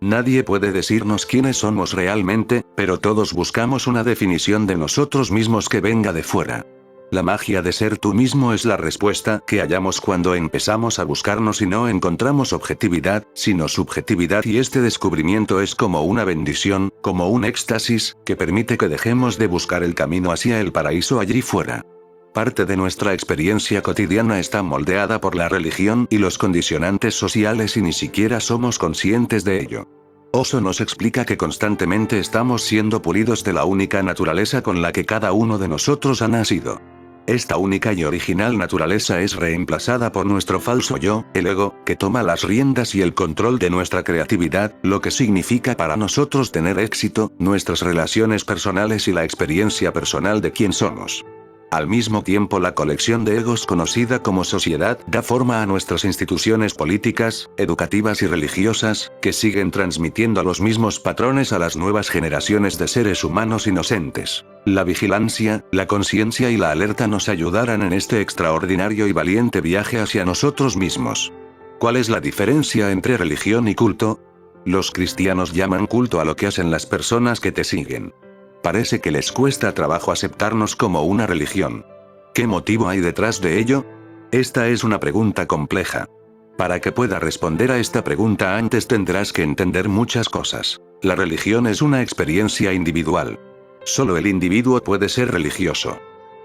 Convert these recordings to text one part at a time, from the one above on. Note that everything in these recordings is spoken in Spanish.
Nadie puede decirnos quiénes somos realmente, pero todos buscamos una definición de nosotros mismos que venga de fuera. La magia de ser tú mismo es la respuesta que hallamos cuando empezamos a buscarnos y no encontramos objetividad, sino subjetividad, y este descubrimiento es como una bendición, como un éxtasis, que permite que dejemos de buscar el camino hacia el paraíso allí fuera. Parte de nuestra experiencia cotidiana está moldeada por la religión y los condicionantes sociales y ni siquiera somos conscientes de ello. Oso nos explica que constantemente estamos siendo pulidos de la única naturaleza con la que cada uno de nosotros ha nacido. Esta única y original naturaleza es reemplazada por nuestro falso yo, el ego, que toma las riendas y el control de nuestra creatividad, lo que significa para nosotros tener éxito, nuestras relaciones personales y la experiencia personal de quién somos. Al mismo tiempo, la colección de egos conocida como sociedad da forma a nuestras instituciones políticas, educativas y religiosas, que siguen transmitiendo los mismos patrones a las nuevas generaciones de seres humanos inocentes. La vigilancia, la conciencia y la alerta nos ayudarán en este extraordinario y valiente viaje hacia nosotros mismos. ¿Cuál es la diferencia entre religión y culto? Los cristianos llaman culto a lo que hacen las personas que te siguen. Parece que les cuesta trabajo aceptarnos como una religión. ¿Qué motivo hay detrás de ello? Esta es una pregunta compleja. Para que pueda responder a esta pregunta antes tendrás que entender muchas cosas. La religión es una experiencia individual. Solo el individuo puede ser religioso.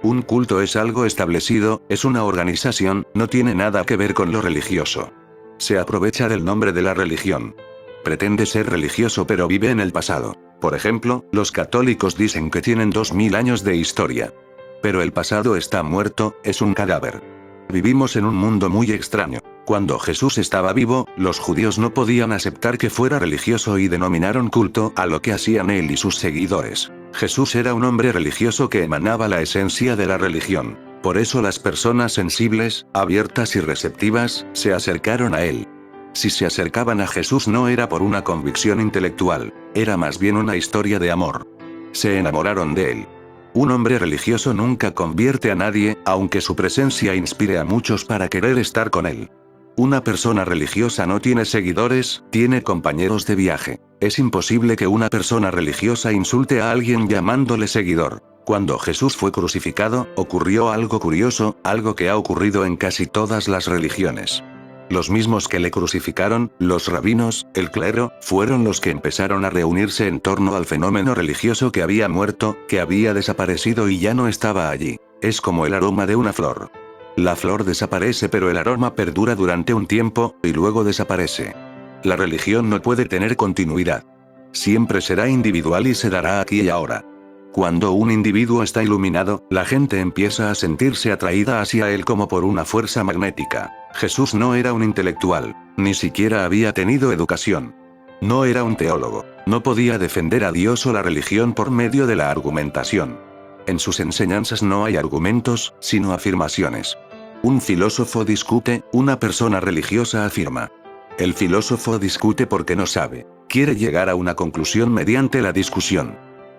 Un culto es algo establecido, es una organización, no tiene nada que ver con lo religioso. Se aprovecha del nombre de la religión. Pretende ser religioso pero vive en el pasado. Por ejemplo, los católicos dicen que tienen 2000 años de historia. Pero el pasado está muerto, es un cadáver. Vivimos en un mundo muy extraño. Cuando Jesús estaba vivo, los judíos no podían aceptar que fuera religioso y denominaron culto a lo que hacían él y sus seguidores. Jesús era un hombre religioso que emanaba la esencia de la religión. Por eso las personas sensibles, abiertas y receptivas, se acercaron a él. Si se acercaban a Jesús no era por una convicción intelectual, era más bien una historia de amor. Se enamoraron de él. Un hombre religioso nunca convierte a nadie, aunque su presencia inspire a muchos para querer estar con él. Una persona religiosa no tiene seguidores, tiene compañeros de viaje. Es imposible que una persona religiosa insulte a alguien llamándole seguidor. Cuando Jesús fue crucificado, ocurrió algo curioso, algo que ha ocurrido en casi todas las religiones. Los mismos que le crucificaron, los rabinos, el clero, fueron los que empezaron a reunirse en torno al fenómeno religioso que había muerto, que había desaparecido y ya no estaba allí. Es como el aroma de una flor. La flor desaparece pero el aroma perdura durante un tiempo, y luego desaparece. La religión no puede tener continuidad. Siempre será individual y se dará aquí y ahora. Cuando un individuo está iluminado, la gente empieza a sentirse atraída hacia él como por una fuerza magnética. Jesús no era un intelectual, ni siquiera había tenido educación. No era un teólogo, no podía defender a Dios o la religión por medio de la argumentación. En sus enseñanzas no hay argumentos, sino afirmaciones. Un filósofo discute, una persona religiosa afirma. El filósofo discute porque no sabe, quiere llegar a una conclusión mediante la discusión.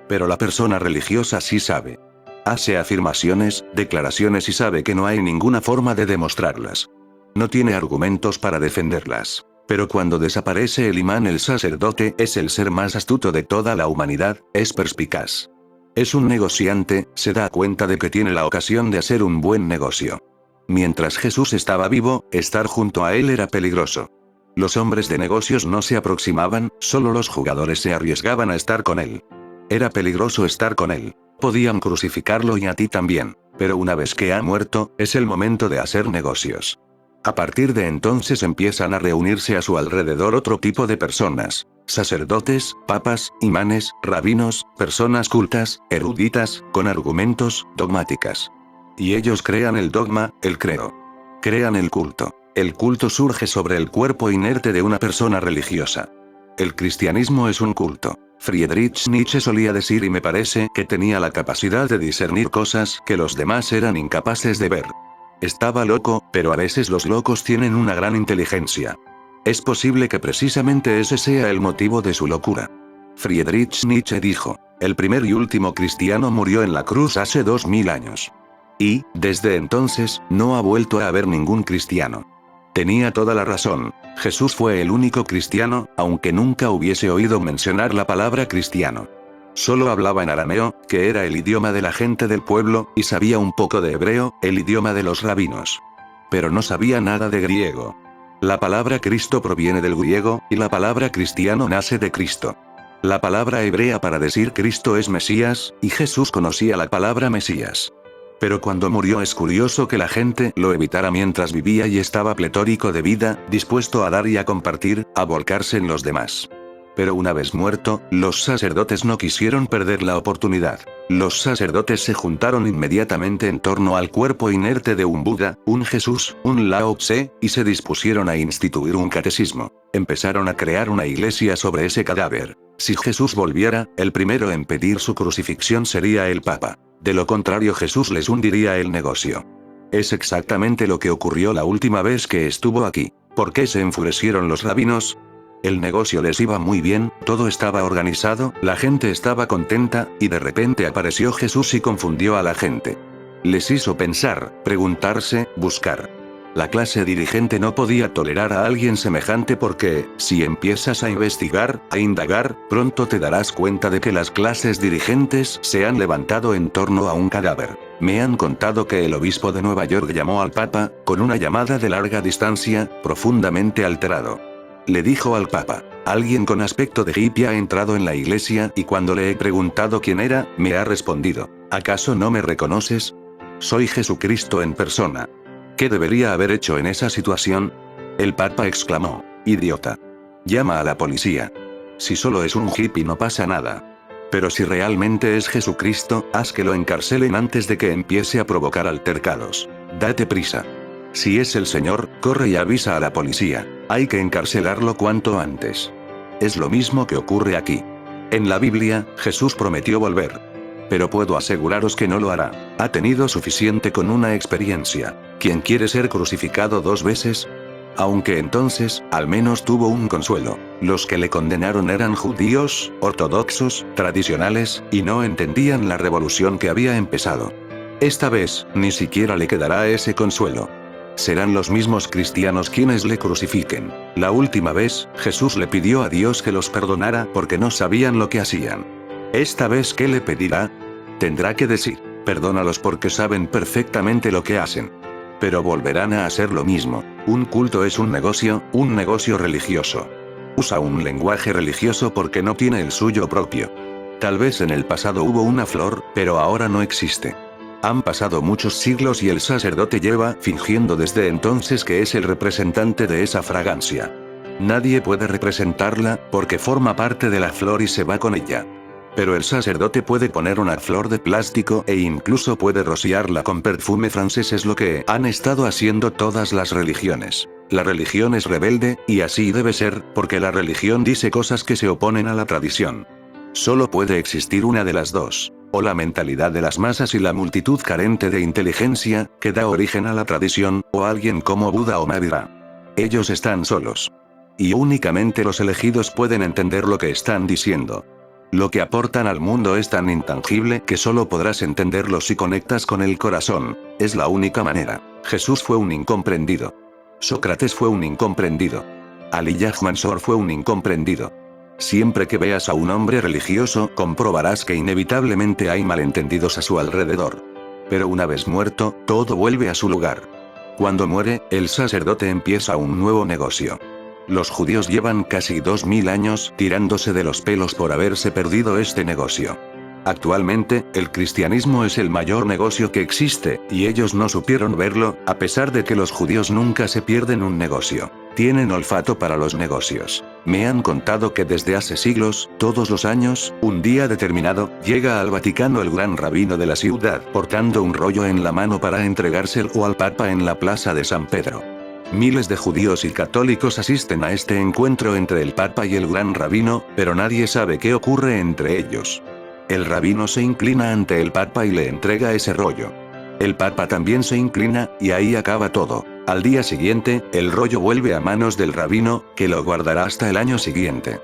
Pero la persona religiosa sí sabe. Hace afirmaciones, declaraciones y sabe que no hay ninguna forma de demostrarlas. No tiene argumentos para defenderlas. Pero cuando desaparece el imán, el sacerdote es el ser más astuto de toda la humanidad, es perspicaz. Es un negociante, se da cuenta de que tiene la ocasión de hacer un buen negocio. Mientras Jesús estaba vivo, estar junto a él era peligroso. Los hombres de negocios no se aproximaban, solo los jugadores se arriesgaban a estar con él. Era peligroso estar con él. Podían crucificarlo y a ti también. Pero una vez que ha muerto, es el momento de hacer negocios. A partir de entonces empiezan a reunirse a su alrededor otro tipo de personas. Sacerdotes, papas, imanes, rabinos, personas cultas, eruditas, con argumentos, dogmáticas. Y ellos crean el dogma, el credo. Crean el culto. El culto surge sobre el cuerpo inerte de una persona religiosa. El cristianismo es un culto. Friedrich Nietzsche solía decir, y me parece que tenía la capacidad de discernir cosas que los demás eran incapaces de ver. Estaba loco, pero a veces los locos tienen una gran inteligencia. Es posible que precisamente ese sea el motivo de su locura. Friedrich Nietzsche dijo, el primer y último cristiano murió en la cruz hace 2000 años. Y, desde entonces, no ha vuelto a haber ningún cristiano. Tenía toda la razón. Jesús fue el único cristiano, aunque nunca hubiese oído mencionar la palabra cristiano. Solo hablaba en arameo, que era el idioma de la gente del pueblo, y sabía un poco de hebreo, el idioma de los rabinos. Pero no sabía nada de griego. La palabra Cristo proviene del griego, y la palabra cristiano nace de Cristo. La palabra hebrea para decir Cristo es Mesías, y Jesús conocía la palabra Mesías. Pero cuando murió es curioso que la gente lo evitara mientras vivía y estaba pletórico de vida, dispuesto a dar y a compartir, a volcarse en los demás. Pero una vez muerto, los sacerdotes no quisieron perder la oportunidad. Los sacerdotes se juntaron inmediatamente en torno al cuerpo inerte de un Buda, un Jesús, un Lao Tse, y se dispusieron a instituir un catecismo. Empezaron a crear una iglesia sobre ese cadáver. Si Jesús volviera, el primero en pedir su crucifixión sería el Papa. De lo contrario, Jesús les hundiría el negocio. Es exactamente lo que ocurrió la última vez que estuvo aquí. ¿Por qué se enfurecieron los rabinos? El negocio les iba muy bien, todo estaba organizado, la gente estaba contenta, y de repente apareció Jesús y confundió a la gente. Les hizo pensar, preguntarse, buscar. La clase dirigente no podía tolerar a alguien semejante porque, si empiezas a investigar, a indagar, pronto te darás cuenta de que las clases dirigentes se han levantado en torno a un cadáver. Me han contado que el obispo de Nueva York llamó al Papa, con una llamada de larga distancia, profundamente alterado. Le dijo al Papa: alguien con aspecto de hippie ha entrado en la iglesia y cuando le he preguntado quién era, me ha respondido: ¿acaso no me reconoces? Soy Jesucristo en persona. ¿Qué debería haber hecho en esa situación? El Papa exclamó: idiota. Llama a la policía. Si solo es un hippie no pasa nada. Pero si realmente es Jesucristo, haz que lo encarcelen antes de que empiece a provocar altercados. Date prisa. Si es el Señor, corre y avisa a la policía. Hay que encarcelarlo cuanto antes. Es lo mismo que ocurre aquí. En la Biblia, Jesús prometió volver. Pero puedo aseguraros que no lo hará. Ha tenido suficiente con una experiencia. ¿Quién quiere ser crucificado 2 veces? Aunque entonces, al menos tuvo un consuelo. Los que le condenaron eran judíos, ortodoxos, tradicionales, y no entendían la revolución que había empezado. Esta vez, ni siquiera le quedará ese consuelo. Serán los mismos cristianos quienes le crucifiquen. La última vez, Jesús le pidió a Dios que los perdonara porque no sabían lo que hacían. Esta vez, ¿qué le pedirá? Tendrá que decir: perdónalos porque saben perfectamente lo que hacen. Pero volverán a hacer lo mismo. Un culto es un negocio religioso. Usa un lenguaje religioso porque no tiene el suyo propio. Tal vez en el pasado hubo una flor, pero ahora no existe. Han pasado muchos siglos y el sacerdote lleva fingiendo desde entonces que es el representante de esa fragancia. Nadie puede representarla, porque forma parte de la flor y se va con ella. Pero el sacerdote puede poner una flor de plástico e incluso puede rociarla con perfume francés. Es lo que han estado haciendo todas las religiones. La religión es rebelde, y así debe ser, porque la religión dice cosas que se oponen a la tradición. Solo puede existir una de las dos. O la mentalidad de las masas y la multitud carente de inteligencia, que da origen a la tradición, o alguien como Buda o Mahavira. Ellos están solos. Y únicamente los elegidos pueden entender lo que están diciendo. Lo que aportan al mundo es tan intangible que solo podrás entenderlo si conectas con el corazón. Es la única manera. Jesús fue un incomprendido. Sócrates fue un incomprendido. Aliyah Mansur fue un incomprendido. Siempre que veas a un hombre religioso, comprobarás que inevitablemente hay malentendidos a su alrededor. Pero una vez muerto, todo vuelve a su lugar. Cuando muere, el sacerdote empieza un nuevo negocio. Los judíos llevan casi 2000 años tirándose de los pelos por haberse perdido este negocio. Actualmente, el cristianismo es el mayor negocio que existe, y ellos no supieron verlo, a pesar de que los judíos nunca se pierden un negocio. Tienen olfato para los negocios. Me han contado que desde hace siglos, todos los años, un día determinado, llega al Vaticano el gran rabino de la ciudad, portando un rollo en la mano para entregárselo al Papa en la plaza de San Pedro. Miles de judíos y católicos asisten a este encuentro entre el Papa y el gran rabino, pero nadie sabe qué ocurre entre ellos. El rabino se inclina ante el Papa y le entrega ese rollo. El Papa también se inclina, y ahí acaba todo. Al día siguiente, el rollo vuelve a manos del rabino, que lo guardará hasta el año siguiente.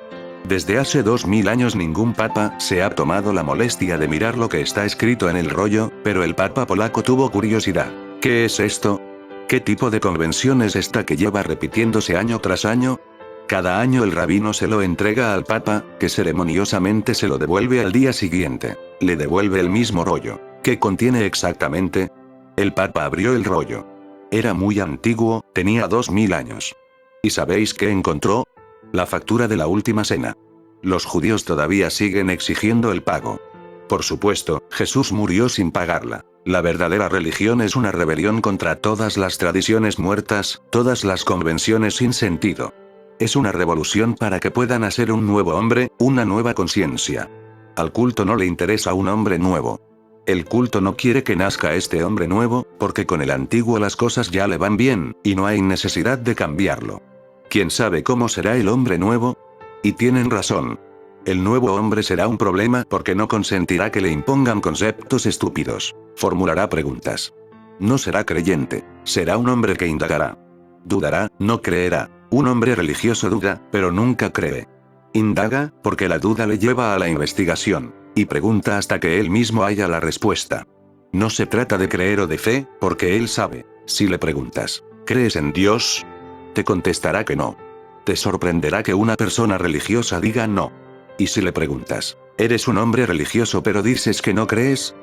Desde hace 2000 años ningún papa se ha tomado la molestia de mirar lo que está escrito en el rollo, pero el Papa polaco tuvo curiosidad. ¿Qué es esto? ¿Qué tipo de convención es esta que lleva repitiéndose año tras año? Cada año el rabino se lo entrega al papa, que ceremoniosamente se lo devuelve al día siguiente. Le devuelve el mismo rollo. ¿Qué contiene exactamente? El papa abrió el rollo. Era muy antiguo, tenía 2000 años. ¿Y sabéis qué encontró? La factura de la última cena. Los judíos todavía siguen exigiendo el pago. Por supuesto, Jesús murió sin pagarla. La verdadera religión es una rebelión contra todas las tradiciones muertas, todas las convenciones sin sentido. Es una revolución para que puedan hacer un nuevo hombre, una nueva conciencia. Al culto no le interesa un hombre nuevo. El culto no quiere que nazca este hombre nuevo, porque con el antiguo las cosas ya le van bien, y no hay necesidad de cambiarlo. ¿Quién sabe cómo será el hombre nuevo? Y tienen razón. El nuevo hombre será un problema porque no consentirá que le impongan conceptos estúpidos. Formulará preguntas. No será creyente. Será un hombre que indagará. Dudará, no creerá. Un hombre religioso duda, pero nunca cree. Indaga, porque la duda le lleva a la investigación. Y pregunta hasta que él mismo haya la respuesta. No se trata de creer o de fe, porque él sabe. Si le preguntas, ¿crees en Dios? Te contestará que no. Te sorprenderá que una persona religiosa diga no. Y si le preguntas, ¿eres un hombre religioso pero dices que no crees?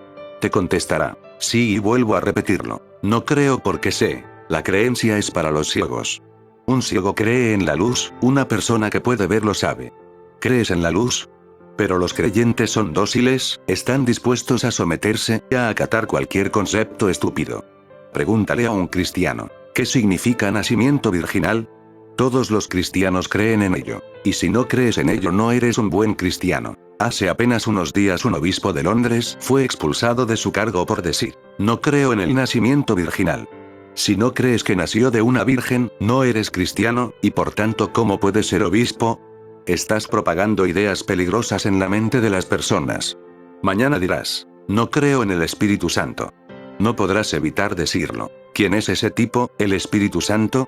Te contestará, sí, y vuelvo a repetirlo. No creo porque sé. La creencia es para los ciegos. Un ciego cree en la luz, una persona que puede ver lo sabe. ¿Crees en la luz? Pero los creyentes son dóciles, están dispuestos a someterse, a acatar cualquier concepto estúpido. Pregúntale a un cristiano, ¿qué significa nacimiento virginal? Todos los cristianos creen en ello. Y si no crees en ello no eres un buen cristiano. Hace apenas unos días un obispo de Londres fue expulsado de su cargo por decir, no creo en el nacimiento virginal. Si no crees que nació de una virgen, no eres cristiano, y por tanto, ¿cómo puedes ser obispo? Estás propagando ideas peligrosas en la mente de las personas. Mañana dirás, no creo en el Espíritu Santo. No podrás evitar decirlo. ¿Quién es ese tipo, el Espíritu Santo?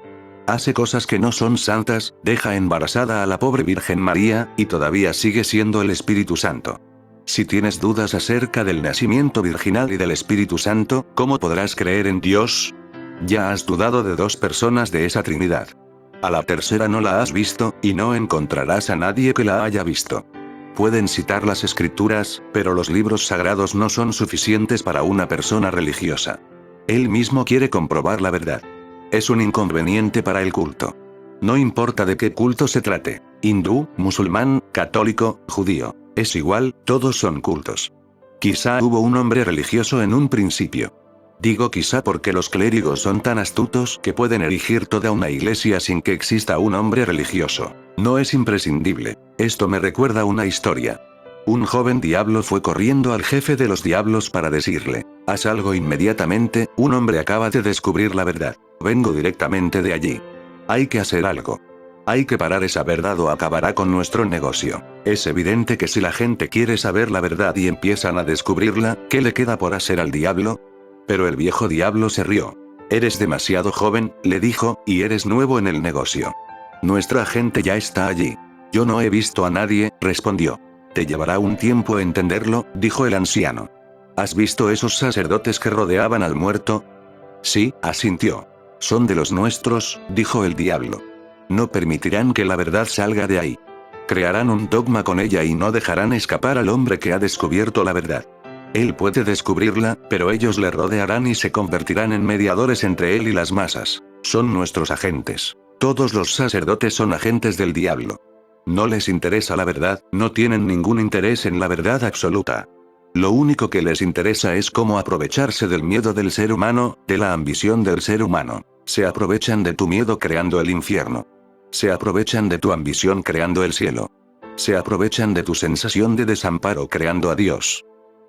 Hace cosas que no son santas, deja embarazada a la pobre Virgen María, y todavía sigue siendo el Espíritu Santo. Si tienes dudas acerca del nacimiento virginal y del Espíritu Santo, ¿cómo podrás creer en Dios? Ya has dudado de dos personas de esa Trinidad. A la tercera no la has visto, y no encontrarás a nadie que la haya visto. Pueden citar las escrituras, pero los libros sagrados no son suficientes para una persona religiosa. Él mismo quiere comprobar la verdad. Es un inconveniente para el culto. No importa de qué culto se trate, hindú, musulmán, católico, judío, es igual, todos son cultos. Quizá hubo un hombre religioso en un principio. Digo quizá porque los clérigos son tan astutos que pueden erigir toda una iglesia sin que exista un hombre religioso. No es imprescindible. Esto me recuerda una historia. Un joven diablo fue corriendo al jefe de los diablos para decirle, haz algo inmediatamente, un hombre acaba de descubrir la verdad. Vengo directamente de allí. Hay que hacer algo. Hay que parar esa verdad o acabará con nuestro negocio. Es evidente que si la gente quiere saber la verdad y empiezan a descubrirla, ¿qué le queda por hacer al diablo? Pero el viejo diablo se rió. Eres demasiado joven, le dijo, y eres nuevo en el negocio. Nuestra gente ya está allí. Yo no he visto a nadie, respondió. Te llevará un tiempo entenderlo, dijo el anciano. ¿Has visto esos sacerdotes que rodeaban al muerto? Sí, asintió. Son de los nuestros, dijo el diablo. No permitirán que la verdad salga de ahí. Crearán un dogma con ella y no dejarán escapar al hombre que ha descubierto la verdad. Él puede descubrirla, pero ellos le rodearán y se convertirán en mediadores entre él y las masas. Son nuestros agentes. Todos los sacerdotes son agentes del diablo. No les interesa la verdad, no tienen ningún interés en la verdad absoluta. Lo único que les interesa es cómo aprovecharse del miedo del ser humano, de la ambición del ser humano. Se aprovechan de tu miedo creando el infierno. Se aprovechan de tu ambición creando el cielo. Se aprovechan de tu sensación de desamparo creando a Dios.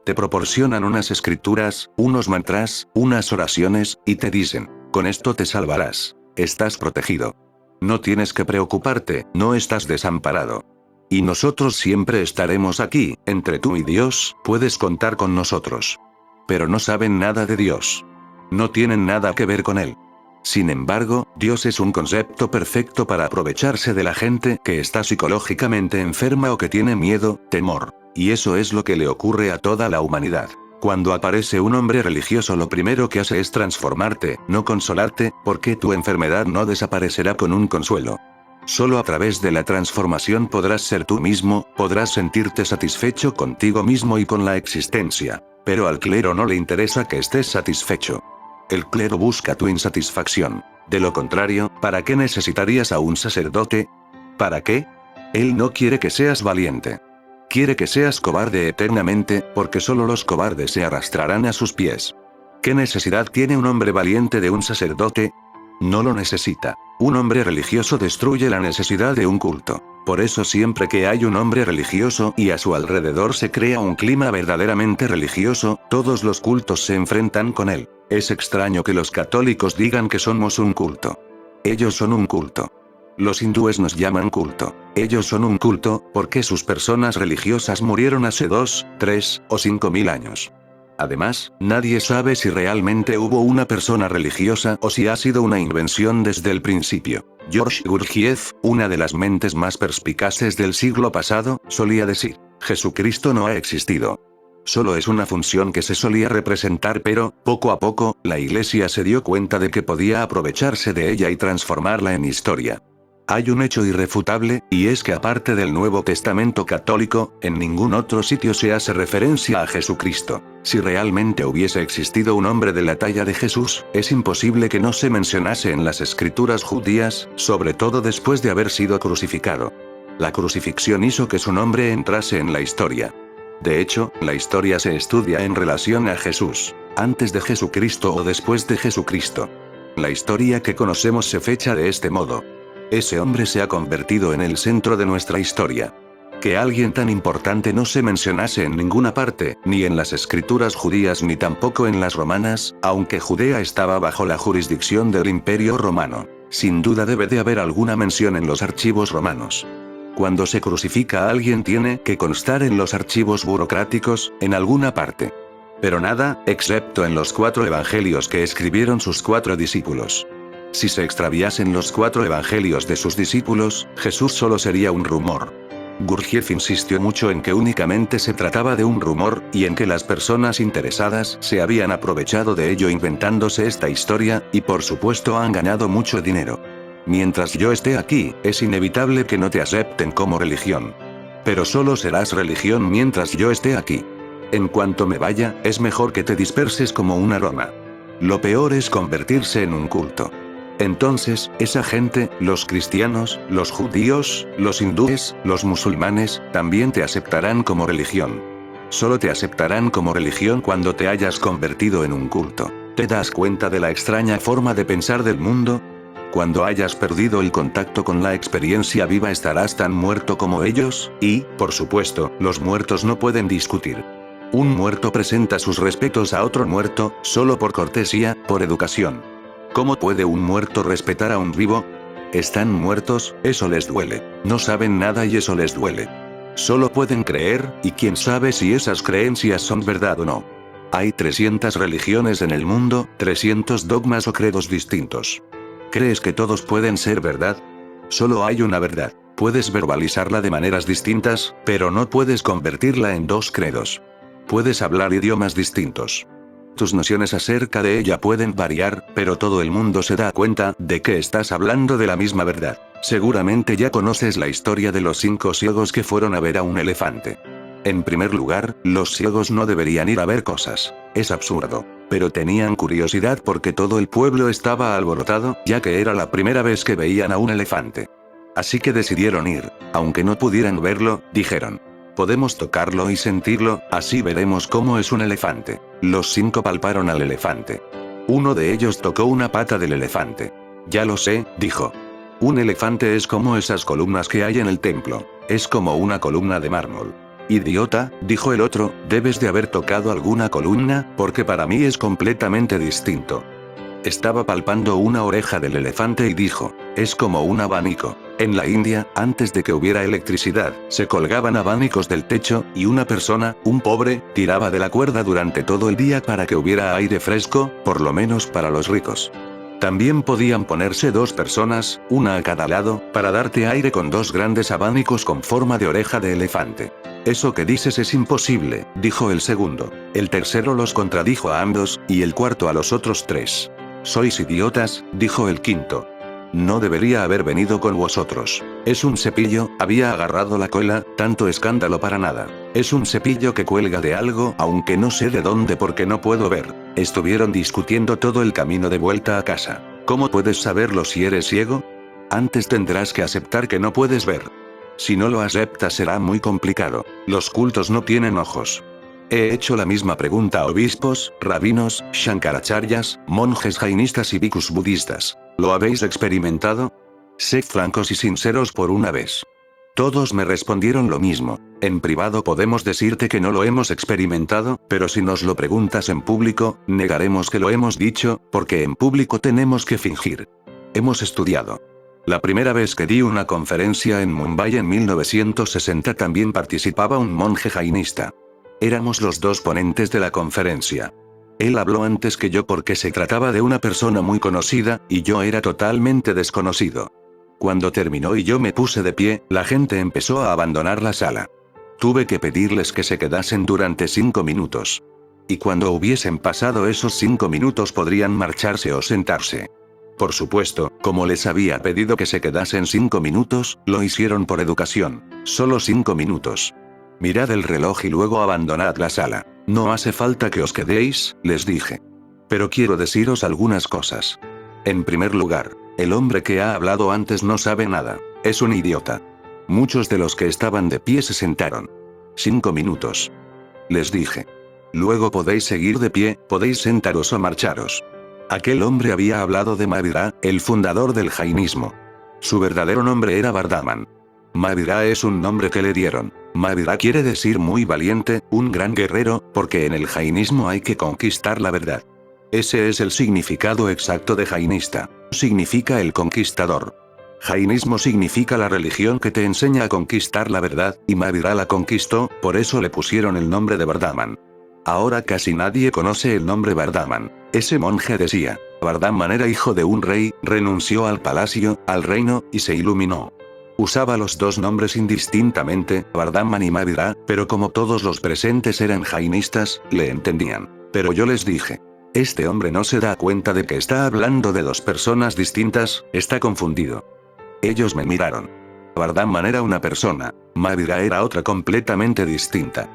Te proporcionan unas escrituras, unos mantras, unas oraciones, y te dicen, con esto te salvarás. Estás protegido. No tienes que preocuparte, no estás desamparado. Y nosotros siempre estaremos aquí, entre tú y Dios, puedes contar con nosotros. Pero no saben nada de Dios. No tienen nada que ver con Él. Sin embargo, Dios es un concepto perfecto para aprovecharse de la gente que está psicológicamente enferma o que tiene miedo, temor. Y eso es lo que le ocurre a toda la humanidad. Cuando aparece un hombre religioso, lo primero que hace es transformarte, no consolarte, porque tu enfermedad no desaparecerá con un consuelo. Solo a través de la transformación podrás ser tú mismo, podrás sentirte satisfecho contigo mismo y con la existencia. Pero al clero no le interesa que estés satisfecho. El clero busca tu insatisfacción. De lo contrario, ¿para qué necesitarías a un sacerdote? ¿Para qué? Él no quiere que seas valiente. Quiere que seas cobarde eternamente, porque solo los cobardes se arrastrarán a sus pies. ¿Qué necesidad tiene un hombre valiente de un sacerdote? No lo necesita. Un hombre religioso destruye la necesidad de un culto. Por eso siempre que hay un hombre religioso y a su alrededor se crea un clima verdaderamente religioso, todos los cultos se enfrentan con él. Es extraño que los católicos digan que somos un culto. Ellos son un culto. Los hindúes nos llaman culto. Ellos son un culto, porque sus personas religiosas murieron hace 2, 3 o 5.000 años. Además, nadie sabe si realmente hubo una persona religiosa o si ha sido una invención desde el principio. George Gurdjieff, una de las mentes más perspicaces del siglo pasado, solía decir: Jesucristo no ha existido. Solo es una función que se solía representar, pero, poco a poco, la Iglesia se dio cuenta de que podía aprovecharse de ella y transformarla en historia. Hay un hecho irrefutable, y es que aparte del Nuevo Testamento católico, en ningún otro sitio se hace referencia a Jesucristo. Si realmente hubiese existido un hombre de la talla de Jesús, es imposible que no se mencionase en las escrituras judías, sobre todo después de haber sido crucificado. La crucifixión hizo que su nombre entrase en la historia. De hecho, la historia se estudia en relación a Jesús, antes de Jesucristo o después de Jesucristo. La historia que conocemos se fecha de este modo. Ese hombre se ha convertido en el centro de nuestra historia. Que alguien tan importante no se mencionase en ninguna parte, ni en las escrituras judías ni tampoco en las romanas, aunque Judea estaba bajo la jurisdicción del Imperio Romano. Sin duda debe de haber alguna mención en los archivos romanos. Cuando se crucifica a alguien tiene que constar en los archivos burocráticos, en alguna parte. Pero nada, excepto en los 4 evangelios que escribieron sus 4 discípulos. Si se extraviasen los 4 evangelios de sus discípulos, Jesús solo sería un rumor. Gurdjieff insistió mucho en que únicamente se trataba de un rumor, y en que las personas interesadas se habían aprovechado de ello inventándose esta historia, y por supuesto han ganado mucho dinero. Mientras yo esté aquí, es inevitable que no te acepten como religión. Pero solo serás religión mientras yo esté aquí. En cuanto me vaya, es mejor que te disperses como una rama. Lo peor es convertirse en un culto. Entonces, esa gente, los cristianos, los judíos, los hindúes, los musulmanes, también te aceptarán como religión. Solo te aceptarán como religión cuando te hayas convertido en un culto. ¿Te das cuenta de la extraña forma de pensar del mundo? Cuando hayas perdido el contacto con la experiencia viva estarás tan muerto como ellos, y, por supuesto, los muertos no pueden discutir. Un muerto presenta sus respetos a otro muerto, solo por cortesía, por educación. ¿Cómo puede un muerto respetar a un vivo? Están muertos, eso les duele. No saben nada y eso les duele. Solo pueden creer, y quién sabe si esas creencias son verdad o no. Hay 300 religiones en el mundo, 300 dogmas o credos distintos. ¿Crees que todos pueden ser verdad? Solo hay una verdad. Puedes verbalizarla de maneras distintas, pero no puedes convertirla en 2 credos. Puedes hablar idiomas distintos. Tus nociones acerca de ella pueden variar, pero todo el mundo se da cuenta de que estás hablando de la misma verdad. Seguramente ya conoces la historia de los 5 ciegos que fueron a ver a un elefante. En primer lugar, los ciegos no deberían ir a ver cosas. Es absurdo. Pero tenían curiosidad porque todo el pueblo estaba alborotado, ya que era la primera vez que veían a un elefante. Así que decidieron ir. Aunque no pudieran verlo, dijeron: podemos tocarlo y sentirlo, así veremos cómo es un elefante. Los 5 palparon al elefante. Uno de ellos tocó una pata del elefante. Ya lo sé, dijo. Un elefante es como esas columnas que hay en el templo. Es como una columna de mármol. Idiota, dijo el otro, debes de haber tocado alguna columna, porque para mí es completamente distinto. Estaba palpando una oreja del elefante y dijo: es como un abanico. En la India, antes de que hubiera electricidad, se colgaban abanicos del techo, y una persona, un pobre, tiraba de la cuerda durante todo el día para que hubiera aire fresco, por lo menos para los ricos. También podían ponerse 2 personas, una a cada lado, para darte aire con 2 grandes abanicos con forma de oreja de elefante. Eso que dices es imposible, dijo el segundo. El tercero los contradijo a ambos, y el cuarto a los otros tres. Sois idiotas, dijo el quinto. No debería haber venido con vosotros. Es un cepillo, había agarrado la cola, tanto escándalo para nada. Es un cepillo que cuelga de algo, aunque no sé de dónde porque no puedo ver. Estuvieron discutiendo todo el camino de vuelta a casa. ¿Cómo puedes saberlo si eres ciego? Antes tendrás que aceptar que no puedes ver. Si no lo aceptas será muy complicado. Los cultos no tienen ojos. He hecho la misma pregunta a obispos, rabinos, shankaracharyas, monjes jainistas y bhikkhus budistas. ¿Lo habéis experimentado? Sed francos y sinceros por una vez. Todos me respondieron lo mismo. En privado podemos decirte que no lo hemos experimentado, pero si nos lo preguntas en público, negaremos que lo hemos dicho, porque en público tenemos que fingir. Hemos estudiado. La primera vez que di una conferencia en Mumbai en 1960 también participaba un monje jainista. Éramos los dos ponentes de la conferencia. Él habló antes que yo porque se trataba de una persona muy conocida, y yo era totalmente desconocido. Cuando terminó y yo me puse de pie, la gente empezó a abandonar la sala. Tuve que pedirles que se quedasen durante 5 minutos. Y cuando hubiesen pasado esos 5 minutos podrían marcharse o sentarse. Por supuesto, como les había pedido que se quedasen 5 minutos, lo hicieron por educación. Solo 5 minutos. Mirad el reloj y luego abandonad la sala. No hace falta que os quedéis, les dije. Pero quiero deciros algunas cosas. En primer lugar, el hombre que ha hablado antes no sabe nada. Es un idiota. Muchos de los que estaban de pie se sentaron. 5 minutos. Les dije. Luego podéis seguir de pie, podéis sentaros o marcharos. Aquel hombre había hablado de Mahavira, el fundador del jainismo. Su verdadero nombre era Vardhaman. Mahavira es un nombre que le dieron. Mahavira quiere decir muy valiente, un gran guerrero, porque en el jainismo hay que conquistar la verdad. Ese es el significado exacto de jainista. Significa el conquistador. Jainismo significa la religión que te enseña a conquistar la verdad, y Mahavira la conquistó, por eso le pusieron el nombre de Vardhaman. Ahora casi nadie conoce el nombre Vardhaman. Ese monje decía, Vardhaman era hijo de un rey, renunció al palacio, al reino, y se iluminó. Usaba los dos nombres indistintamente, Vardhaman y Mahavira, pero como todos los presentes eran jainistas, le entendían. Pero yo les dije, este hombre no se da cuenta de que está hablando de dos personas distintas, está confundido. Ellos me miraron. Vardhaman era una persona, Mahavira era otra completamente distinta.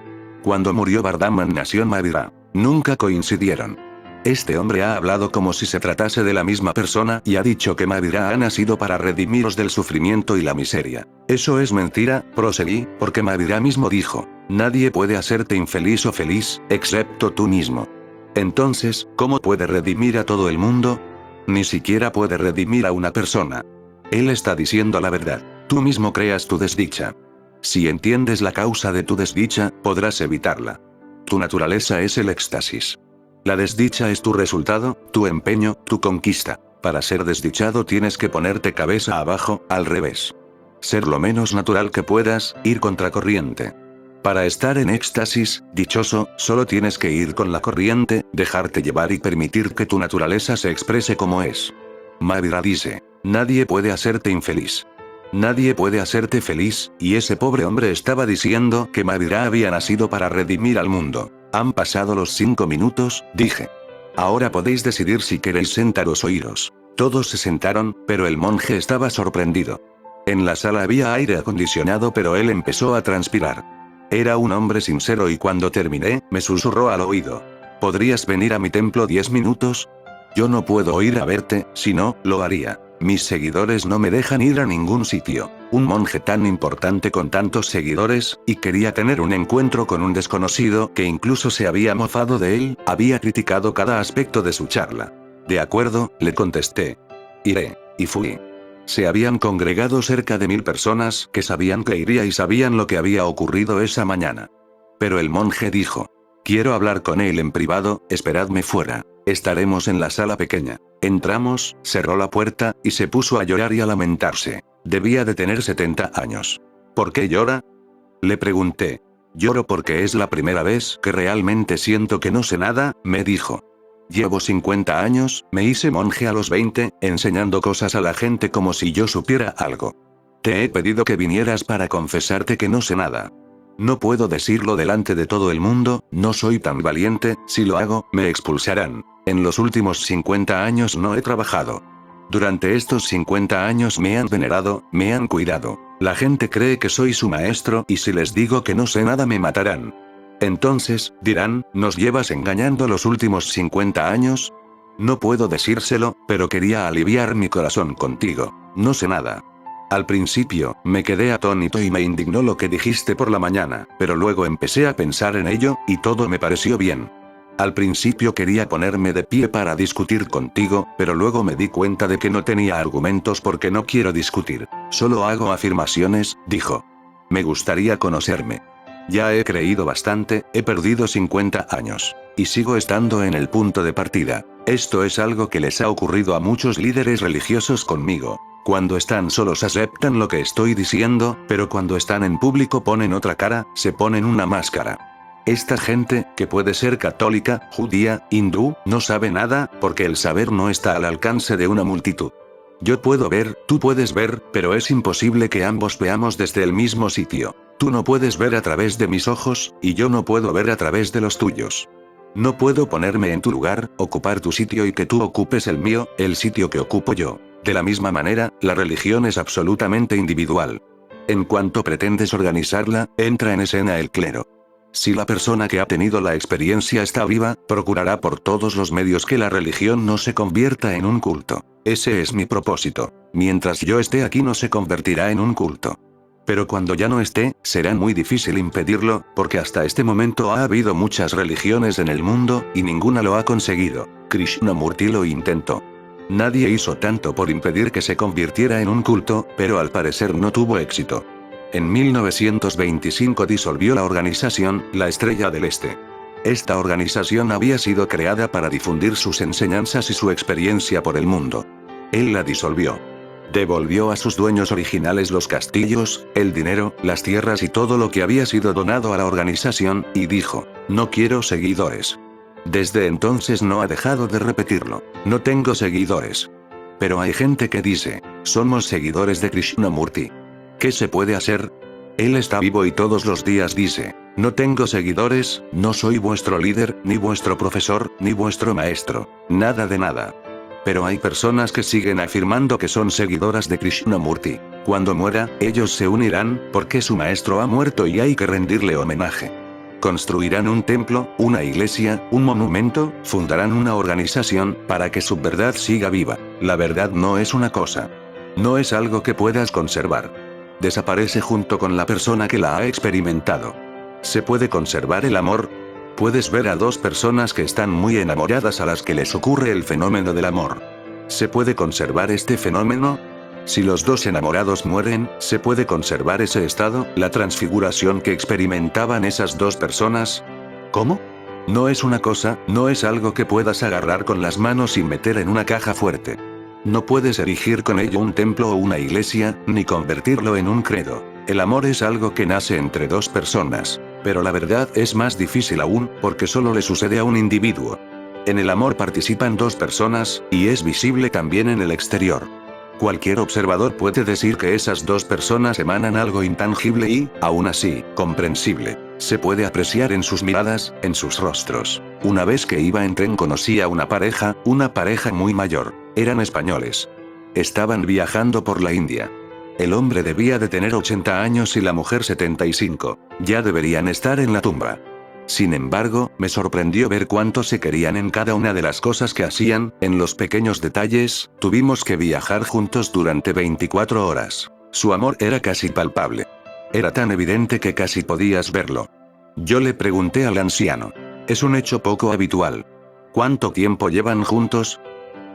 Cuando murió Vardhaman nació Mahavira. Nunca coincidieron. Este hombre ha hablado como si se tratase de la misma persona y ha dicho que Mahavira ha nacido para redimiros del sufrimiento y la miseria. Eso es mentira, proseguí, porque Mahavira mismo dijo, nadie puede hacerte infeliz o feliz, excepto tú mismo. Entonces, ¿cómo puede redimir a todo el mundo? Ni siquiera puede redimir a una persona. Él está diciendo la verdad. Tú mismo creas tu desdicha. Si entiendes la causa de tu desdicha, podrás evitarla. Tu naturaleza es el éxtasis. La desdicha es tu resultado, tu empeño, tu conquista. Para ser desdichado tienes que ponerte cabeza abajo, al revés. Ser lo menos natural que puedas, ir contracorriente. Para estar en éxtasis, dichoso, solo tienes que ir con la corriente, dejarte llevar y permitir que tu naturaleza se exprese como es. Mahavira dice, nadie puede hacerte infeliz. Nadie puede hacerte feliz, y ese pobre hombre estaba diciendo que Mahavira había nacido para redimir al mundo. Han pasado los 5 minutos, dije. Ahora podéis decidir si queréis sentaros o iros. Todos se sentaron, pero el monje estaba sorprendido. En la sala había aire acondicionado pero él empezó a transpirar. Era un hombre sincero y cuando terminé, me susurró al oído. ¿Podrías venir a mi templo 10 minutos? Yo no puedo ir a verte, si no, lo haría. Mis seguidores no me dejan ir a ningún sitio. Un monje tan importante con tantos seguidores, y quería tener un encuentro con un desconocido que incluso se había mofado de él, había criticado cada aspecto de su charla. De acuerdo, le contesté. Iré. Y fui. Se habían congregado cerca de 1000 personas que sabían que iría y sabían lo que había ocurrido esa mañana. Pero el monje dijo. Quiero hablar con él en privado, esperadme fuera. Estaremos en la sala pequeña. Entramos, cerró la puerta, y se puso a llorar y a lamentarse. Debía de tener 70 años. ¿Por qué llora? Le pregunté. Lloro porque es la primera vez que realmente siento que no sé nada, me dijo. Llevo 50 años, me hice monje a los 20, enseñando cosas a la gente como si yo supiera algo. Te he pedido que vinieras para confesarte que no sé nada. No puedo decirlo delante de todo el mundo, no soy tan valiente, si lo hago, me expulsarán. En los últimos 50 años no he trabajado. Durante estos 50 años me han venerado, me han cuidado. La gente cree que soy su maestro y si les digo que no sé nada me matarán. Entonces, dirán, ¿nos llevas engañando los últimos 50 años? No puedo decírselo, pero quería aliviar mi corazón contigo. No sé nada. Al principio, me quedé atónito y me indignó lo que dijiste por la mañana, pero luego empecé a pensar en ello, y todo me pareció bien. Al principio quería ponerme de pie para discutir contigo, pero luego me di cuenta de que no tenía argumentos porque no quiero discutir. Solo hago afirmaciones, dijo. Me gustaría conocerme. Ya he creído bastante, he perdido 50 años. Y sigo estando en el punto de partida. Esto es algo que les ha ocurrido a muchos líderes religiosos conmigo. Cuando están solos aceptan lo que estoy diciendo, pero cuando están en público ponen otra cara, se ponen una máscara. Esta gente, que puede ser católica, judía, hindú, no sabe nada, porque el saber no está al alcance de una multitud. Yo puedo ver, tú puedes ver, pero es imposible que ambos veamos desde el mismo sitio. Tú no puedes ver a través de mis ojos, y yo no puedo ver a través de los tuyos. No puedo ponerme en tu lugar, ocupar tu sitio y que tú ocupes el mío, el sitio que ocupo yo. De la misma manera, la religión es absolutamente individual. En cuanto pretendes organizarla, entra en escena el clero. Si la persona que ha tenido la experiencia está viva, procurará por todos los medios que la religión no se convierta en un culto. Ese es mi propósito. Mientras yo esté aquí no se convertirá en un culto. Pero cuando ya no esté, será muy difícil impedirlo, porque hasta este momento ha habido muchas religiones en el mundo, y ninguna lo ha conseguido. Krishnamurti lo intentó. Nadie hizo tanto por impedir que se convirtiera en un culto, pero al parecer no tuvo éxito. En 1925 disolvió la organización, la Estrella del Este. Esta organización había sido creada para difundir sus enseñanzas y su experiencia por el mundo. Él la disolvió. Devolvió a sus dueños originales los castillos, el dinero, las tierras y todo lo que había sido donado a la organización, y dijo, no quiero seguidores. Desde entonces no ha dejado de repetirlo, no tengo seguidores. Pero hay gente que dice, somos seguidores de Krishnamurti. ¿Qué se puede hacer? Él está vivo y todos los días dice, no tengo seguidores, no soy vuestro líder, ni vuestro profesor, ni vuestro maestro, nada de nada. Pero hay personas que siguen afirmando que son seguidoras de Krishnamurti. Cuando muera, ellos se unirán, porque su maestro ha muerto y hay que rendirle homenaje. Construirán un templo, una iglesia, un monumento, fundarán una organización, para que su verdad siga viva. La verdad no es una cosa. No es algo que puedas conservar. Desaparece junto con la persona que la ha experimentado. ¿Se puede conservar el amor? Puedes ver a dos personas que están muy enamoradas a las que les ocurre el fenómeno del amor. ¿Se puede conservar este fenómeno? Si los dos enamorados mueren, ¿se puede conservar ese estado, la transfiguración que experimentaban esas dos personas? ¿Cómo? No es una cosa, no es algo que puedas agarrar con las manos y meter en una caja fuerte. No puedes erigir con ello un templo o una iglesia, ni convertirlo en un credo. El amor es algo que nace entre dos personas. Pero la verdad es más difícil aún, porque solo le sucede a un individuo. En el amor participan dos personas, y es visible también en el exterior. Cualquier observador puede decir que esas dos personas emanan algo intangible y, aún así, comprensible. Se puede apreciar en sus miradas, en sus rostros. Una vez que iba en tren conocí a una pareja muy mayor. Eran españoles. Estaban viajando por la India. El hombre debía de tener 80 años y la mujer 75. Ya deberían estar en la tumba. Sin embargo, me sorprendió ver cuánto se querían en cada una de las cosas que hacían, en los pequeños detalles. Tuvimos que viajar juntos durante 24 horas. Su amor era casi palpable. Era tan evidente que casi podías verlo. Yo le pregunté al anciano. Es un hecho poco habitual. ¿Cuánto tiempo llevan juntos?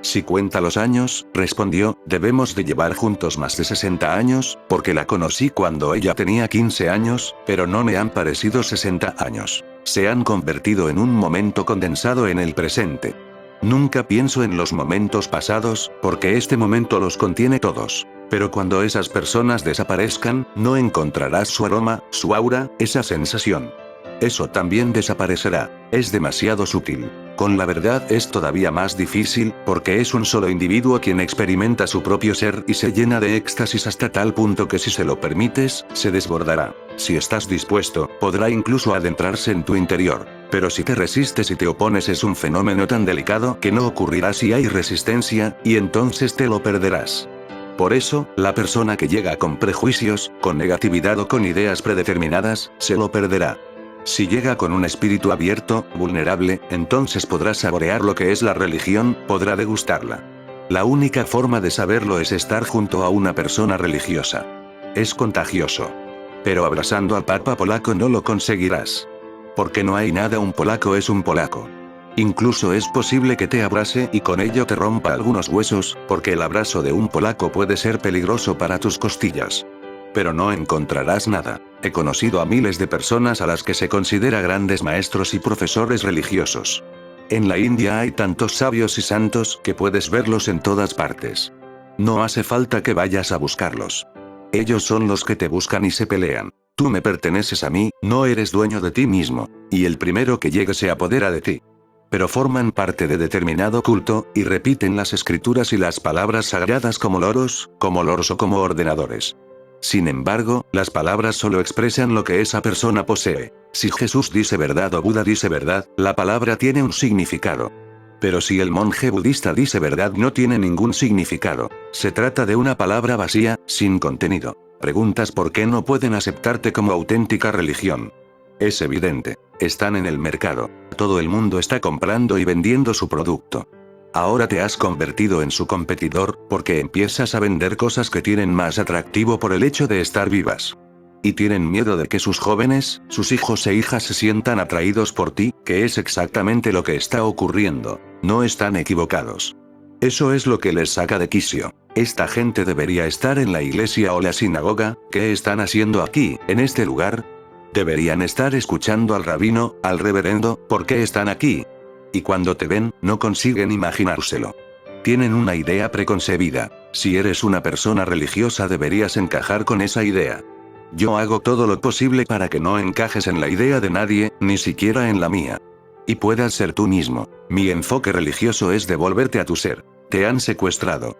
Si cuenta los años, respondió, debemos de llevar juntos más de 60 años, porque la conocí cuando ella tenía 15 años, pero no me han parecido 60 años. Se han convertido en un momento condensado en el presente. Nunca pienso en los momentos pasados, porque este momento los contiene todos. Pero cuando esas personas desaparezcan, no encontrarás su aroma, su aura, esa sensación. Eso también desaparecerá. Es demasiado sutil. Con la verdad es todavía más difícil, porque es un solo individuo quien experimenta su propio ser y se llena de éxtasis hasta tal punto que si se lo permites, se desbordará. Si estás dispuesto, podrá incluso adentrarse en tu interior. Pero si te resistes y te opones es un fenómeno tan delicado que no ocurrirá si hay resistencia, y entonces te lo perderás. Por eso, la persona que llega con prejuicios, con negatividad o con ideas predeterminadas, se lo perderá. Si llega con un espíritu abierto, vulnerable, entonces podrá saborear lo que es la religión, podrá degustarla. La única forma de saberlo es estar junto a una persona religiosa. Es contagioso. Pero abrazando al Papa polaco no lo conseguirás. Porque no hay nada, un polaco es un polaco. Incluso es posible que te abrace y con ello te rompa algunos huesos, porque el abrazo de un polaco puede ser peligroso para tus costillas. Pero no encontrarás nada. He conocido a miles de personas a las que se considera grandes maestros y profesores religiosos. En la India hay tantos sabios y santos que puedes verlos en todas partes. No hace falta que vayas a buscarlos. Ellos son los que te buscan y se pelean. Tú me perteneces a mí, no eres dueño de ti mismo, y el primero que llegue se apodera de ti. Pero forman parte de determinado culto, y repiten las escrituras y las palabras sagradas como loros o como ordenadores. Sin embargo, las palabras solo expresan lo que esa persona posee. Si Jesús dice verdad o Buda dice verdad, la palabra tiene un significado. Pero si el monje budista dice verdad no tiene ningún significado. Se trata de una palabra vacía, sin contenido. Preguntas por qué no pueden aceptarte como auténtica religión. Es evidente. Están en el mercado. Todo el mundo está comprando y vendiendo su producto. Ahora te has convertido en su competidor, porque empiezas a vender cosas que tienen más atractivo por el hecho de estar vivas. Y tienen miedo de que sus jóvenes, sus hijos e hijas se sientan atraídos por ti, que es exactamente lo que está ocurriendo. No están equivocados. Eso es lo que les saca de quicio. Esta gente debería estar en la iglesia o la sinagoga. ¿Qué están haciendo aquí, en este lugar? Deberían estar escuchando al rabino, al reverendo. ¿Por qué están aquí? Y cuando te ven, no consiguen imaginárselo. Tienen una idea preconcebida. Si eres una persona religiosa deberías encajar con esa idea. Yo hago todo lo posible para que no encajes en la idea de nadie, ni siquiera en la mía. Y puedas ser tú mismo. Mi enfoque religioso es devolverte a tu ser. Te han secuestrado.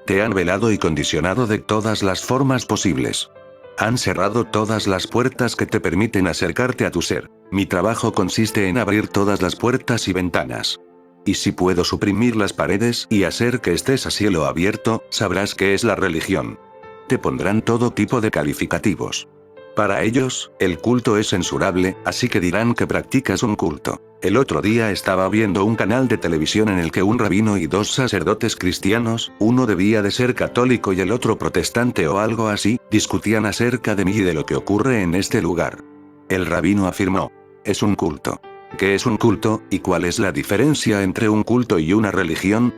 Te han velado y condicionado de todas las formas posibles. Han cerrado todas las puertas que te permiten acercarte a tu ser. Mi trabajo consiste en abrir todas las puertas y ventanas. Y si puedo suprimir las paredes y hacer que estés a cielo abierto, sabrás qué es la religión. Te pondrán todo tipo de calificativos. Para ellos, el culto es censurable, así que dirán que practicas un culto. El otro día estaba viendo un canal de televisión en el que un rabino y dos sacerdotes cristianos, uno debía de ser católico y el otro protestante o algo así, discutían acerca de mí y de lo que ocurre en este lugar. El rabino afirmó: es un culto. ¿Qué es un culto, y cuál es la diferencia entre un culto y una religión?,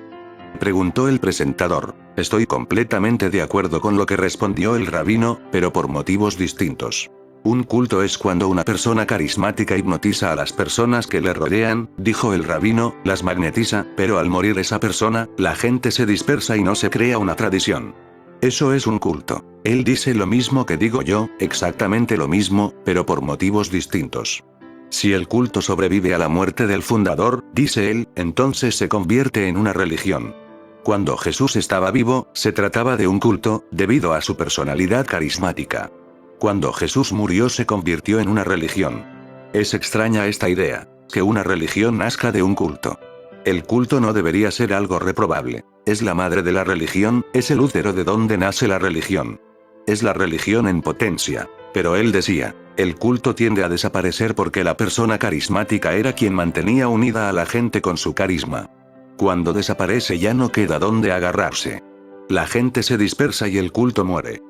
preguntó el presentador. Estoy completamente de acuerdo con lo que respondió el rabino, pero por motivos distintos. Un culto es cuando una persona carismática hipnotiza a las personas que le rodean, dijo el rabino, las magnetiza, pero al morir esa persona, la gente se dispersa y no se crea una tradición. Eso es un culto. Él dice lo mismo que digo yo, exactamente lo mismo, pero por motivos distintos. Si el culto sobrevive a la muerte del fundador, dice él, entonces se convierte en una religión. Cuando Jesús estaba vivo, se trataba de un culto, debido a su personalidad carismática. Cuando Jesús murió se convirtió en una religión. Es extraña esta idea, que una religión nazca de un culto. El culto no debería ser algo reprobable. Es la madre de la religión, es el útero de donde nace la religión. Es la religión en potencia. Pero él decía, el culto tiende a desaparecer porque la persona carismática era quien mantenía unida a la gente con su carisma. Cuando desaparece ya no queda dónde agarrarse. La gente se dispersa y el culto muere.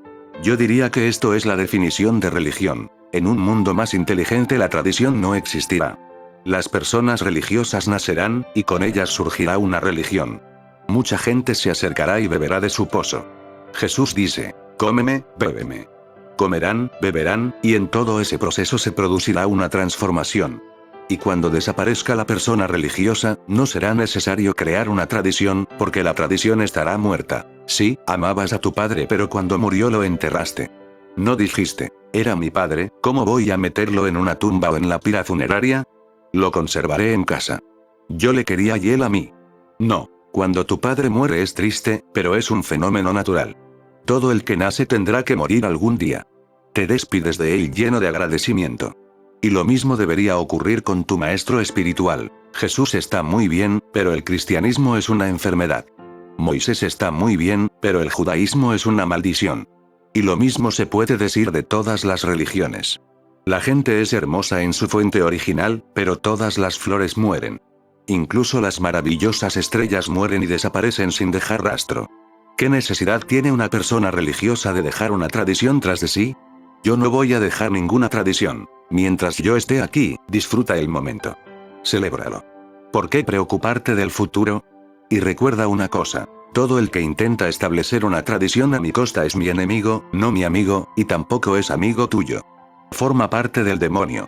Yo diría que esto es la definición de religión. En un mundo más inteligente la tradición no existirá. Las personas religiosas nacerán, y con ellas surgirá una religión. Mucha gente se acercará y beberá de su pozo. Jesús dice, cómeme, bébeme. Comerán, beberán, y en todo ese proceso se producirá una transformación. Y cuando desaparezca la persona religiosa, no será necesario crear una tradición, porque la tradición estará muerta. Sí, amabas a tu padre pero cuando murió lo enterraste. No dijiste, era mi padre, ¿cómo voy a meterlo en una tumba o en la pira funeraria? Lo conservaré en casa. Yo le quería y él a mí. No, cuando tu padre muere es triste, pero es un fenómeno natural. Todo el que nace tendrá que morir algún día. Te despides de él lleno de agradecimiento. Y lo mismo debería ocurrir con tu maestro espiritual. Jesús está muy bien, pero el cristianismo es una enfermedad. Moisés está muy bien, pero el judaísmo es una maldición. Y lo mismo se puede decir de todas las religiones. La gente es hermosa en su fuente original, pero todas las flores mueren. Incluso las maravillosas estrellas mueren y desaparecen sin dejar rastro. ¿Qué necesidad tiene una persona religiosa de dejar una tradición tras de sí? Yo no voy a dejar ninguna tradición. Mientras yo esté aquí, disfruta el momento. Celébralo. ¿Por qué preocuparte del futuro? Y recuerda una cosa. Todo el que intenta establecer una tradición a mi costa es mi enemigo, no mi amigo, y tampoco es amigo tuyo. Forma parte del demonio.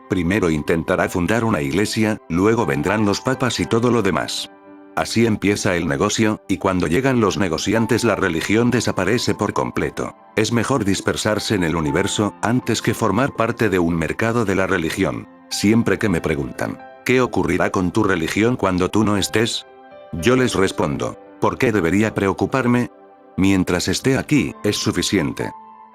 Primero intentará fundar una iglesia, luego vendrán los papas y todo lo demás. Así empieza el negocio, y cuando llegan los negociantes la religión desaparece por completo. Es mejor dispersarse en el universo, antes que formar parte de un mercado de la religión. Siempre que me preguntan, ¿qué ocurrirá con tu religión cuando tú no estés? Yo les respondo, ¿por qué debería preocuparme? Mientras esté aquí, es suficiente.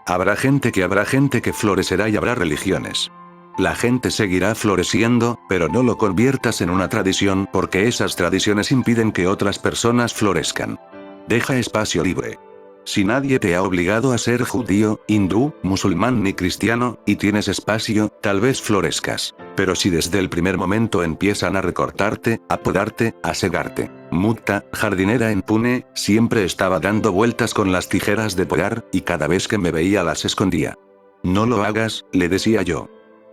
Habrá gente que florecerá y habrá religiones. La gente seguirá floreciendo, pero no lo conviertas en una tradición porque esas tradiciones impiden que otras personas florezcan. Deja espacio libre. Si nadie te ha obligado a ser judío, hindú, musulmán ni cristiano, y tienes espacio, tal vez florezcas. Pero si desde el primer momento empiezan a recortarte, a podarte, a segarte. Mutta, jardinera en Pune, siempre estaba dando vueltas con las tijeras de podar, y cada vez que me veía las escondía. No lo hagas, le decía yo.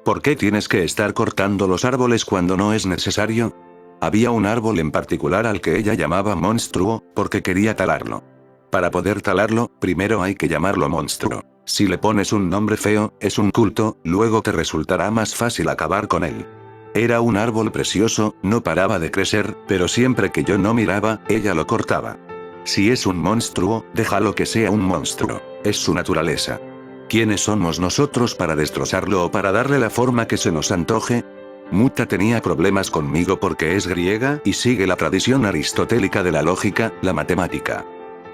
¿Por qué tienes que estar cortando los árboles cuando no es necesario? Había un árbol en particular al que ella llamaba monstruo, porque quería talarlo. Para poder talarlo, primero hay que llamarlo monstruo. Si le pones un nombre feo, es un culto, luego te resultará más fácil acabar con él. Era un árbol precioso, no paraba de crecer, pero siempre que yo no miraba, ella lo cortaba. Si es un monstruo, déjalo que sea un monstruo. Es su naturaleza. ¿Quiénes somos nosotros para destrozarlo o para darle la forma que se nos antoje? Mutta tenía problemas conmigo porque es griega y sigue la tradición aristotélica de la lógica, la matemática.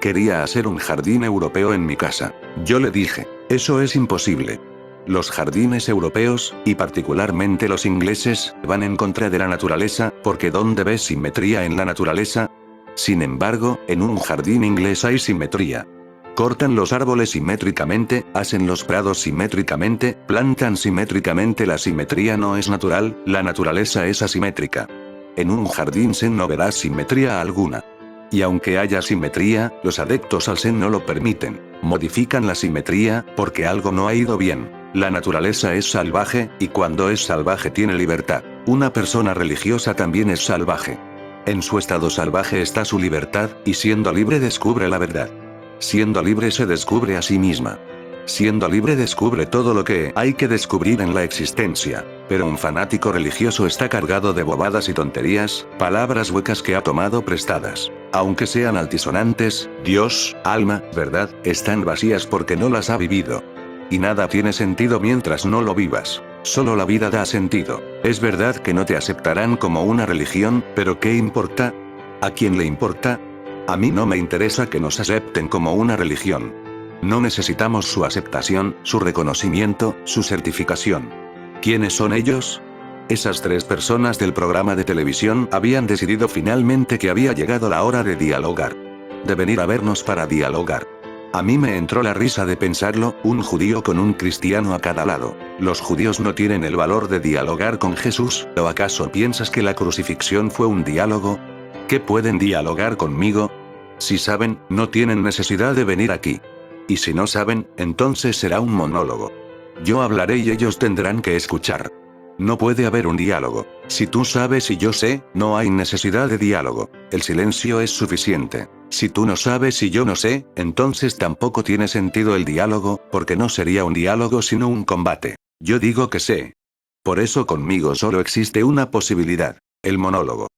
Quería hacer un jardín europeo en mi casa. Yo le dije, eso es imposible. Los jardines europeos, y particularmente los ingleses, van en contra de la naturaleza, porque ¿dónde ves simetría en la naturaleza? Sin embargo, en un jardín inglés hay simetría. Cortan los árboles simétricamente, hacen los prados simétricamente, plantan simétricamente. La simetría no es natural, la naturaleza es asimétrica. En un jardín zen no verás simetría alguna. Y aunque haya simetría, los adeptos al zen no lo permiten. Modifican la simetría, porque algo no ha ido bien. La naturaleza es salvaje, y cuando es salvaje tiene libertad. Una persona religiosa también es salvaje. En su estado salvaje está su libertad, y siendo libre descubre la verdad. Siendo libre se descubre a sí misma. Siendo libre descubre todo lo que hay que descubrir en la existencia. Pero un fanático religioso está cargado de bobadas y tonterías, palabras huecas que ha tomado prestadas. Aunque sean altisonantes, Dios, alma, verdad, están vacías porque no las ha vivido. Y nada tiene sentido mientras no lo vivas. Solo la vida da sentido. Es verdad que no te aceptarán como una religión, pero ¿qué importa? ¿A quién le importa? A mí no me interesa que nos acepten como una religión. No necesitamos su aceptación, su reconocimiento, su certificación. ¿Quiénes son ellos? Esas 3 personas del programa de televisión habían decidido finalmente que había llegado la hora de dialogar. De venir a vernos para dialogar. A mí me entró la risa de pensarlo, un judío con un cristiano a cada lado. ¿Los judíos no tienen el valor de dialogar con Jesús? ¿O acaso piensas que la crucifixión fue un diálogo? ¿Qué pueden dialogar conmigo? Si saben, no tienen necesidad de venir aquí. Y si no saben, entonces será un monólogo. Yo hablaré y ellos tendrán que escuchar. No puede haber un diálogo. Si tú sabes y yo sé, no hay necesidad de diálogo. El silencio es suficiente. Si tú no sabes y yo no sé, entonces tampoco tiene sentido el diálogo, porque no sería un diálogo sino un combate. Yo digo que sé. Por eso conmigo solo existe una posibilidad: el monólogo.